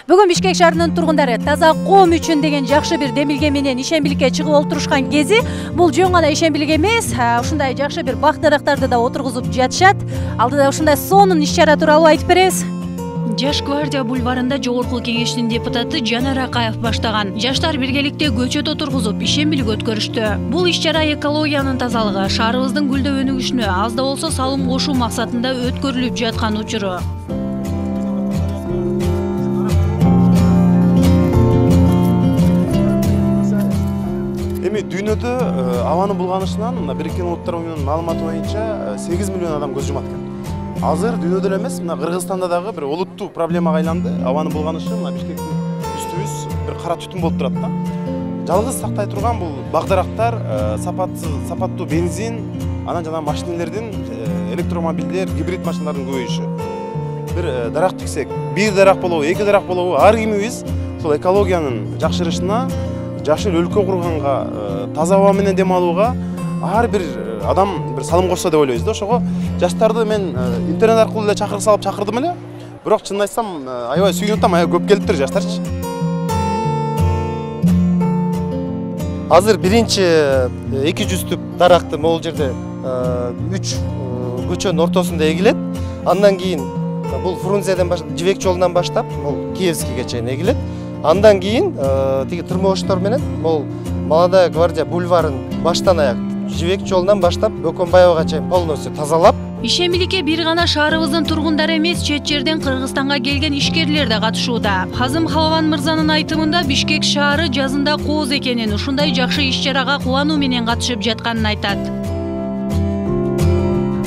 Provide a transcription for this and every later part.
Бүгүн Бишкек шаарынын тургундары таза коом үчүн деген жакшы бир демилге менен ишембиликке чыгып олтурушкан кези, бул жөн гана ишембилик эмес, ушундай жакшы бир бак-дарактарды да отургузуп жатышат. Алдыда ушундай сонун иш-чара тууралуу айтып беребиз. Жаш гвардия бульварында жогорку кеңештин депутаты Жанар Акаев баштаган жаштар биргеликте көчөт отургузуп ишембилик өткөрүштү. Бул иш-чара экологиянын тазалыгы, шаарыбыздын гүлдөп өнүгүшүнө аз да болсо салым кошуу максатында өткөрүлүп жаткан учуру. Дүйнөдө абаны булганышынан Бириккен Улуттар Уюмунун маалыматы боюнча 8 миллион адам көз жумат экен. Азыр дүйнөдө эле эмес, Кыргызстанда дагы бир олуттуу проблемага айланды. Абаны булганышы Бишкектин үстүбүз бир кара түтүн болуп турат да. Жалгыз сактай турган бул бак-дарактар, сапаттуу бензин, анан жана машинелердин, электромобилдер, гибрид машиналардын көбөйүшү. Бир дарак тиксек, бир дарак болобу, эки дарак болобу, ар кимибиз ушул экологиянын жакшырышына, жашыл өлкө курганга, таза аба менен дем алууга ар бир адам бир салым кошсо деп ойлойбуз да. Ошого жаштарды мен интернет аркылуу эле чакырып салып чакырдым эле. Бирок чынын айтсам, аябай сүйүнүп атам, аябай көп келиптир жаштарчы. Азыр биринчи 200 түп даракты могул жерде 3 көчөнүн ортосунда эгилет. Андан кийин бул Фрунзеден Жибек жолунан баштап, бул Киевскийге чейин эгилет. Андан кийин тиги тырмооштор менен бул Молодая гвардия бульварын баштан аяк Жибек жолунан баштап Бөкөнбаевага чейин полностью тазалап. Ишембиликке бир гана шаарыбыздын тургундары эмес, чет жерден Кыргызстанга келген ишкерлер да катышууда. Хазым Халаван мырзанын айтымында Бишкек шаары жазында кооз экенин, ушундай жакшы иш-чарага кубануу менен катышып жатканын айтат.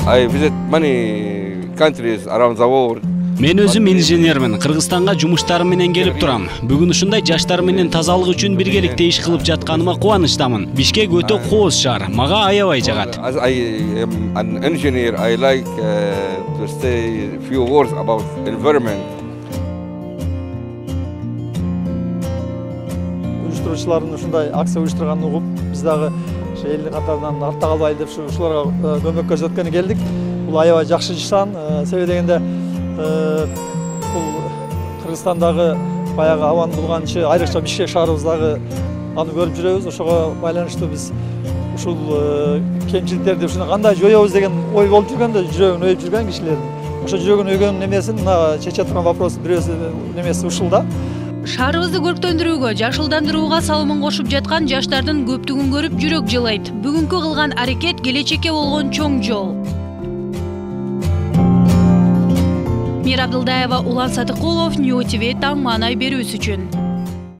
I visit many countries around the world. Мен өзүм инженермин, Кыргызстанга жумуштарым менен келип турам. Бүгүн ушундай жаштар менен тазалык үчүн биргеликте иш кылып жатканыма кубанычтамын. Бишкек өтө кооз шаар, мага аябай жагат. As I am an engineer, I like to say a few words about environment. Уюштуруучулардын ушундай акция уюштурганын угуп, биз дагы элдин катарынан артта калбайлы деп ушуларга көмөк көрсөткөнү келдик. Бул аябай жакшы ишан, себеби дегенде бул Кыргызстандагы баягы абаны булганчы, айрыкча Бишкек шаарыбыздагы аны көрүп жүрөбүз. Ошого байланыштуу биз ушул кемчиликтерди ушуну кандай жоёбуз деген ой болуп жүргөндө, жүрөгүн өйүп жүргөн кишилердин. Ошо жүрөгүн өйгөн немесин чече турган вопрос бирөөсү немеси ушул да. Шаарыбызды көрктөндүрүүгө, жашылдандырууга салымын кошуп жаткан жаштардын көптүгүн көрүп жүрөк жылайт. Бүгүнкү кылган аракет келечекке болгон чоң жол. Мир Абдылдаева, Улан Садыкулов, Нью ТВ таң маанай берүүсү үчүн.